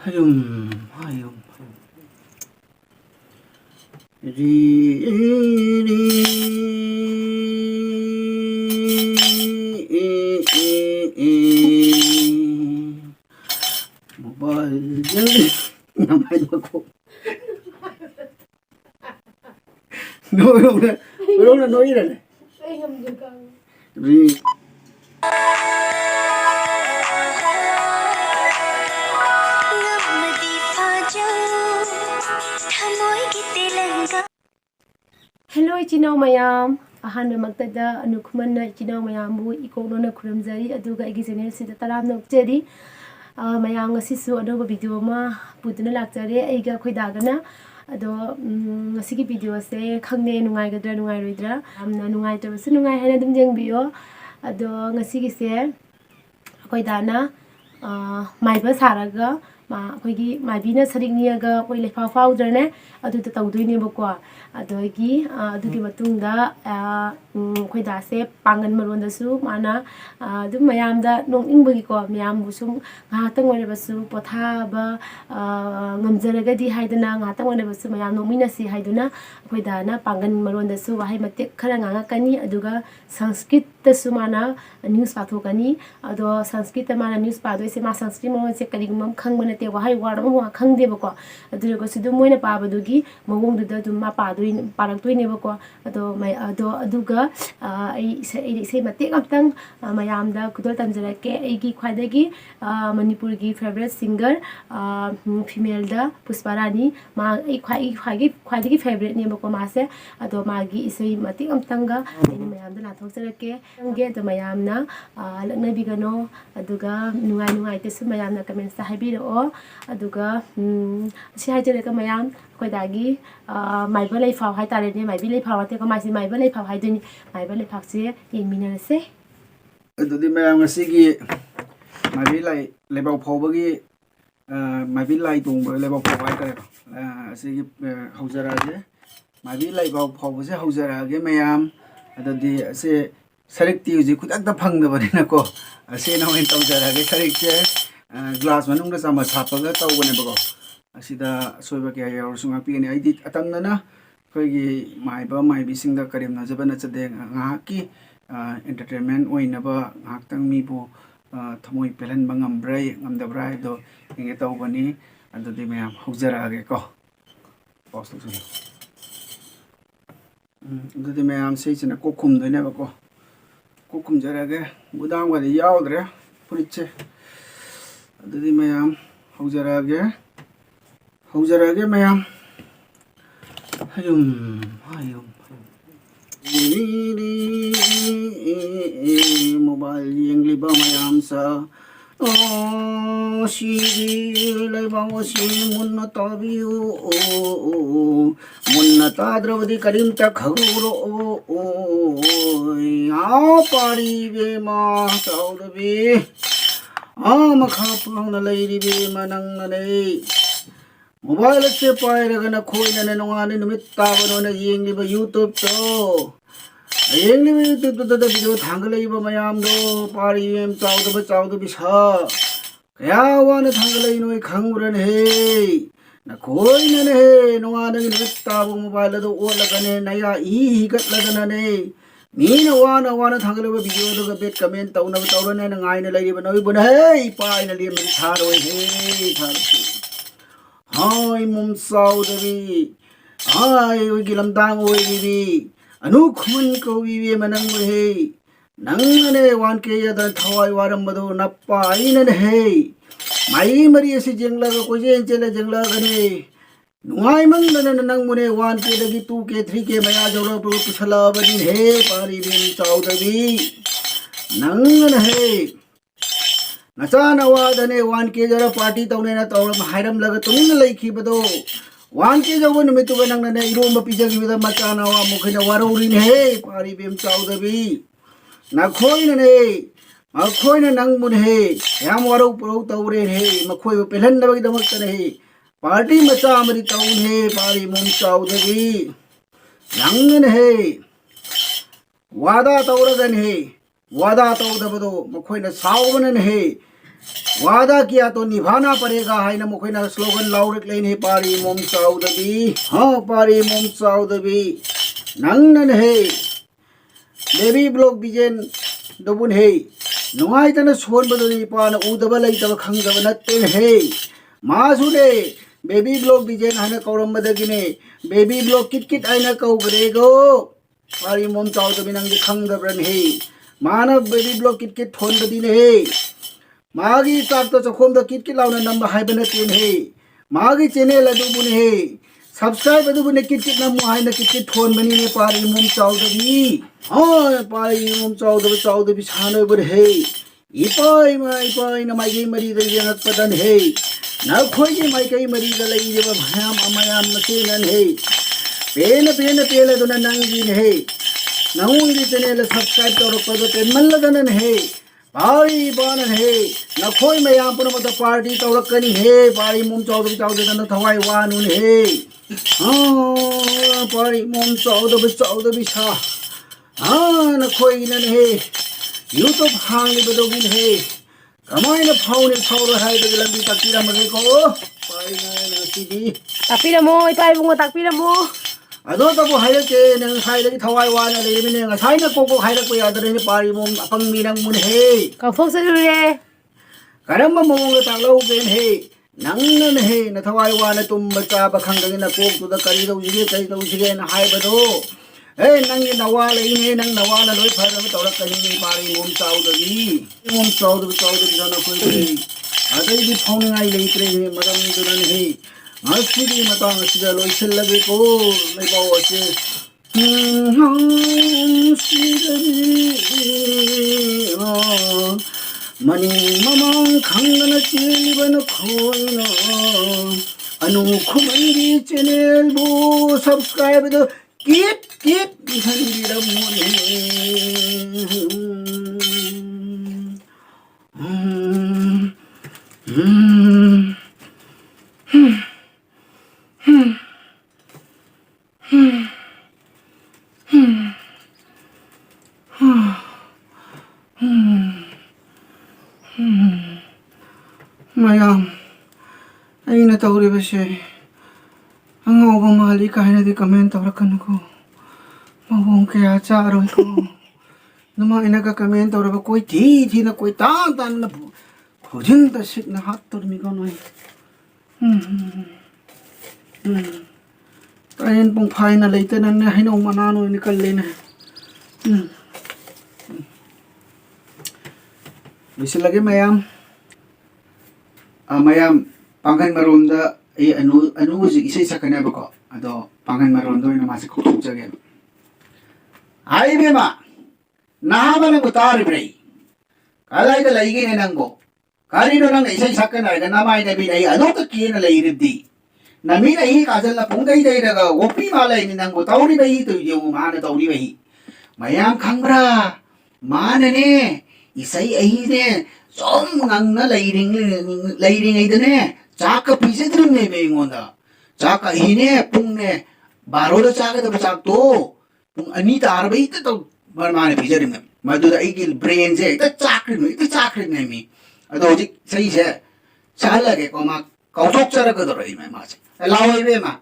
Mayam. Re mobile namay ko. No ilan. Re Hello, Chino Mayam. Ahan magtada Anu Khuman Chino Mayam bu ikono kuramjari aduga igi channel sida taram nokjari mayam ngasisu adoba video ma puduna lakjare aiga khoidagana ado ngasigi video se khangne nungai gadra nungai roidra amna nungai tabasu nungai hana dum jengbiyo ado ngasigi se koi Daana maiba saraga ma koigi maibina sarigniaga koi laifau faudrene adu ta tawdoine bako adogi adugi matungda koi da se pangan maronda su mana dum mayamda nongingbogi ko mayam busum ngahatang wale basu potha ba ngamjaraga di haidana ngahatang wale basu mayam nokminse haiduna koi Daana pangan maronda su wahai matek khara ngangakani aduga sanskrit ta su mana news pathokani ado sanskrit mana news padoi se ma sanskrit mo se karigum khangmana te wahai waram wa khangde bako aduga sidu moina pabadugi mawong duda dum ma padoi paraktoine bako ado mai ado aduga ai se matek amtang mayamda kudol tamjarake aigi khwadagi manipurgi favorite singer female da pusparani ma ai khwadagi favorite ne bako ma se ado magi isai matek amtanga ai mayamda la thokjarake ge to mayamna lakna bigano aduga nungai te su mayamna comments ta habiro aduga si hajere ka mayam koidagi maiba laifau hai tare ne maibi laifau ate ko maisi maiba laifau hai duni maiba laifau se yengminse adudi mayam ngasigi maibi laifau phobagi maibi lai tung laifau phau hai tare asigi haujarage maibi laifau phobase haujarage mayam adudi ase sarikti uji kudakta phangdabani ko ase na wen tawjarage sarikche glass manungda sama sapaga tawbane bako asida soiba kya yaursunga pigani aidi atamnana koigi maiba maibi singda karimna jabana chade ngahaki entertainment oinaba ngaktang mibu thamoi pelan bangambrai ngamdabrai do inge tawbani adudi mayam haujarage ko post tu adudi mayam seisina kokhum doine bako kokhum jarage budam ga yaudre puriche adudi mayam haujarage mayam hayum mobile yengliba mayam sa si laibang si munna tabiu munna tadravadi karim ta khaguro pari be ma taudabi makha pangna lairi be manang nai mobile se pairagana khoina nongani numit tabano yengliba YouTube to yengliba YouTube to da video thangalaiba mayam do pari em chawdabi sa kaya wana thangalai noi khangran he na khoina ne he nongani numit tabu mobile do olagane naya higatlagana ne mina wana thangalaiba video do bet comment tawna tawrane na ngai na laiba noi bun he pai na lim tharo he tharo Hai mum saudari hai oi gilam dang oi bibi Anu Khuman ko bibi manang he nangane wan ke yada thawai waram bado nappa ainan he mai mari si jengla ko jen chela jengla gane nuai mang nan nang mune wan ke dagi 2k 3k maya jawra pro pusala badi he pari bin saudari nangan he Nachana wadane 1k jara party tawne na tawra hairam laga tumin laiki bado 1k jago numitu banang na iromba pijagi bida machana wa mukhina warurin he pari bim chawdabi na khoi na nang mun he yam waru pro tawre he makhoi pelan na bagi damak tane he party macha amri taun he pari mum chawdabi yangan he wada tawragan he wada tawdabado makhoi na sawbanan he वादा किया तो निभाना पड़ेगा है ना मुखिना slogan loud लेने पारी मोम चाउदबी हाँ पारी मोम चाउदबी नंगनन है बेबी ब्लॉग बिजेन दबुन है नुआई तना सोन बदली पान उदबा लेतब खंगदब नत्तेन है मासुले बेबी ब्लॉग बिजेन हाना कौरम बदगिने बेबी ब्लॉग किट किट आइना कौगरेगो पारी मोम चाउदबी नंग खंगदब्रन है मानव बेबी ब्लॉग किट किट थोन बदीने है मागी चाक तो चखोम द किट किट लाउना नंबर हाइबन तीन है मागी चैनल अदुबुन है सब्सक्राइब अदुबुन किट किट नमु हाइना किट किट थोन बनी ने पारी मोम चाउदबी हाँ पारी मोम चाउदबी छानो बर है इपाई न माइगे मरी द यंगक पदन है न खोई के माइके मरी द लई जब भयाम अमयाम नसेलन है पेन दुना नंगीन है नहुंगी चैनल सब्सक्राइब करो पद पेन मल्लदनन है पारी बानन है नखोई मयाम पुन मत पार्टी तौरकनी है पारी मोम चाउदबी थवाई वानुन है हाँ पारी मोम चाउदबी छा हाँ नखोई नन है यूट्यूब हांग बदोगिन है कमाइन फाउने फाउर है तो लंबी तकतीरा मगे को पारी ना सीधी ताकपिरमो इपाई बुंगो ताकपिरमो अदो तब हाइरके नंग साइदगी थवाई वाना लेबिने ngसाइना कोको हाइरक यादरे पारी मोम अपंगमी नंग मुन हे काफोक सरुरे करम मोंग तालो गेन हे नंगन हे न थवाई वाना तुम बचा बखंगगे न कोक तुद करी दउजिगे न हाय बदो ए नंगी नवा लेने नंग नवा न लोई फरम तौरक कनी पारी मोम चाउदगी जन कोई अदई दि फाउनिंगाई लेत्रे हे मदम दुरन हे Masih matang sudah loisel lagi ko may bawa si maning mamang khanggan chiliban khoi na Anu Khuman channel bo subscribe do kit thandiram Mayam, ay natawri ba siya? Ang ako mahali kahit na di comment tawrakan ko. Mawang kaya charoy ko. Naman inagka-comment tawra ba ko'y ti na ko'y tan na po. Kujin ta sik na hator mi ko noy. Tayin pong phay na later na hinaw manano ni kalina. Bisa lagi Mayam. Mayam, pangan maronda anu isa isa ka na ba ko? Ado, pangan maronda yung namasa kutuk jagay. Ay bema, nahaba ng utari bray. Kalay ka laigi na nanggo. Karino nang isa isa ka na, namay na binay, ano ka kiya na lairib di? Namina hi kasal na punggay day na wopi malay ni nanggo, tawri ba ito yung mana tawri ba hi? Mayam kangra, mana ne, isay ahi ne, som ngang na lairing ay dane chaka pise drum ne be ngonda chaka hine pung ne baro da chaka da chak to pung ani tar bai to mane pise drum madu da igil brain je ta chakri ne mi ado ji sai se chala ge ko ma kautok chara ka do rai ma che lao ai be ma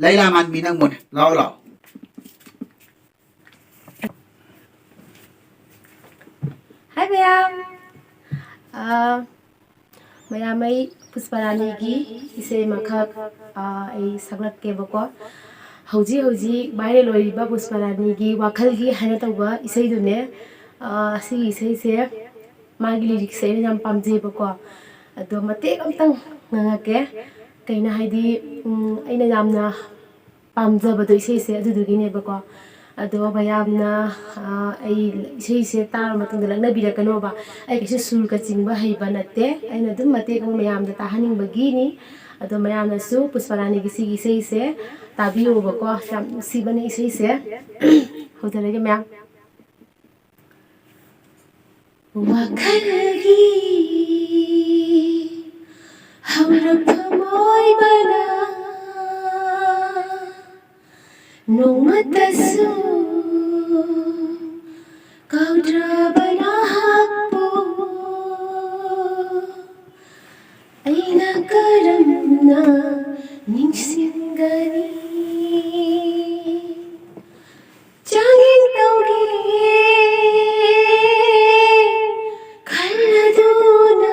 laila man mi nang mon lao Hi Mayam. Mayam ay pusparani gi ise makhak ay saglak ke bako hauji baire loi ba pusparani gi wakhal gi hana tawba isai dune si isai se magi lyrics se yam pamje bako ado mate amtang ngake kaina haidi aina yamna pamjaba do isai se adudugi ne bako ado bayamna ai isai se tar matang dalak na birakano ba ai kise sul ka chingba haiba natte aina dum mate ko mayam da tahaning bagini ado mayam na su pusparani gi si isai se tabiyo ba ko si bane isai se hodalage mayam wakalgi haura pamoy bana nongmatasu kaudra bana hakpo ꯑꯩꯅ ꯀꯔꯝꯅ ꯅꯤꯡꯁꯤꯡꯒꯅꯤ ꯆꯥꯡꯌꯦꯡ ꯇꯧꯒꯦ ꯈꯜꯂꯗꯨꯅ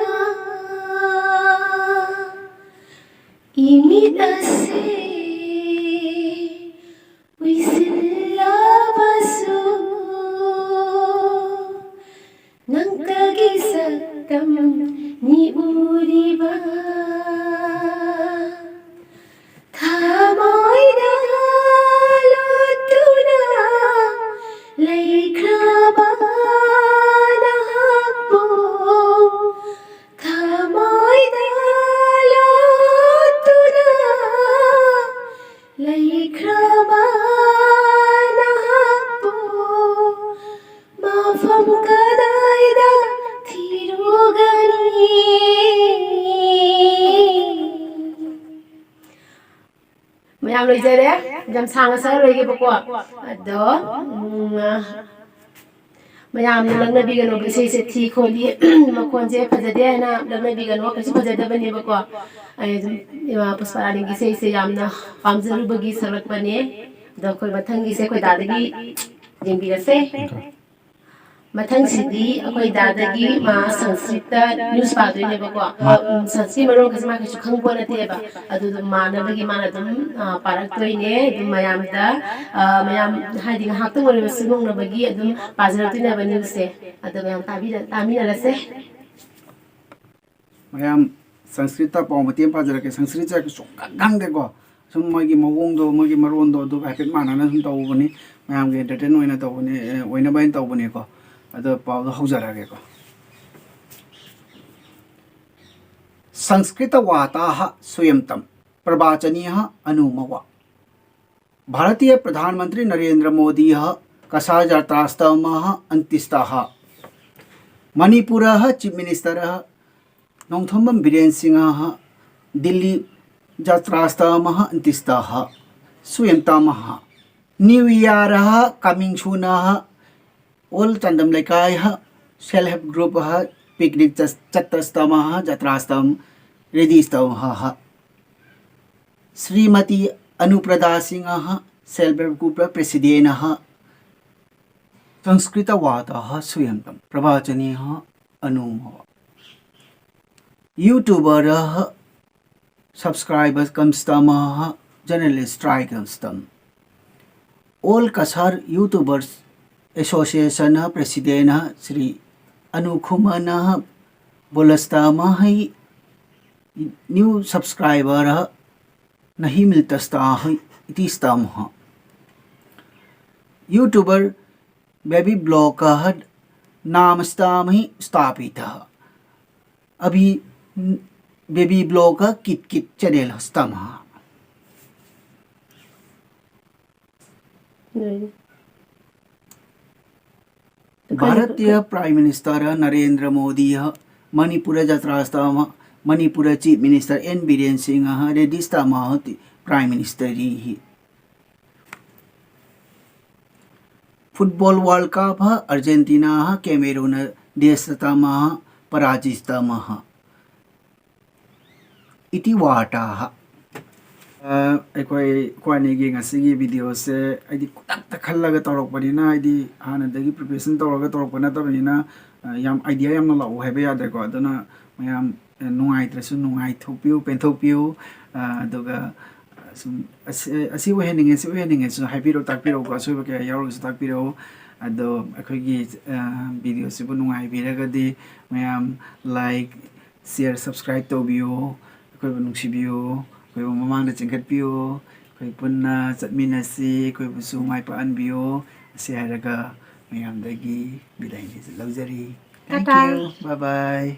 이밋 아세 위슬라바수 낭떠기 삭감 니 우리바 타모이다 로뚜나 레이크라바 나학보 타모이다 laikrama nahakbo mafam kadaida thirugani mayam loijare jam sang sa loige bako ado mayam langna bigano bise se thi kholi makhonje phajade na langna bigano kaisi phajadabani bako ai Pushparani की से यामना पामजरुबगी सरक बने the कोई मथंगी से कोई दादगी जेंबिरसे मथंग सिदी कोई दादगी मा संस्कृत न्यूज़ पादोइने बको संस्कृत मरों कसमा कछु खंगबो नतेबा अदु मानबगी मानदम पारक्तोइने दु मयामदा मयाम हाइदि हाक्तंग ओरे सुनुंग नबगी अदु पाजरतुइने बनिउसे अदु मयाम तामिनरसे mayam संस्कृत पाव मतेम पाजरके संस्कृत के सुगंग देखो सुम मगी मगोंदो मगी मरोंदो दु हाइफेट मानाना सुम तौबनी मयाम के एंटरटेन होइना तौबनी होइना बाइन तौबनी को अदो पाव दो हौजरागे को संस्कृत वाताः स्वयंतम प्रवाचनीयः अनुमवा भारतीय प्रधानमंत्री नरेंद्र मोदी कसार यात्रास्तमः अंतिस्ताः मणिपुरः चीफ मिनिस्टरः नोंथोंबम बीरेन सिंह दिल्ली यात्रास्तमः अंतिस्ताः स्वयंतमः न्यू ईयर कमिंग सून ओल Chandam Leikai self help group picnic चतस्तमः यात्रास्तम रेडीस्तमः Shrimati Anuprada Singh self help group president संस्कृत वाताः स्वयंतम प्रवाचनीयः अनुमव यूट्यूबर सब्सक्राइबर्स कमस्तम जर्नलिस्ट ट्राई कमस्तम ऑल कसार YouTubers association president Shri Anu Khuman बोलस्तम न्यू सब्सक्राइबर नहीं मिलतस्ता इतिस्तम यूट्यूबर बेबी ब्लॉग नामस्तम स्थापित अभी बेबी ब्लॉग किट किट चैनल हस्तम भारतीय प्राइम मिनिस्टर नरेंद्र मोदी मणिपुर यात्रास्तम Manipur chief minister N Biren Singh रेडिस्तम prime minister football world cup Argentina Cameroon देशतम पराजितम इति वार्ताः अखोई ngasi video se aidi kutak khallaga torokpanina aidi hanadagi preparation toroga torokpana tabina yam idea yam lau hebe yade ko aduna mayam nungai trasu nungai thopiu penthopiu aduga asi weheninge so happiro takpiro ko asu ke yaru takpiro ado akhoigi video se bu nungai biragadi mayam like share subscribe tobio akoi bu nungsibio कोई ममांग the चिंगत पियो कोई पुन्ना चटमिनसी कोई बुसु माइ पान बियो से हरगा मयाम दगी बिदाई नि luxury thank you bye bye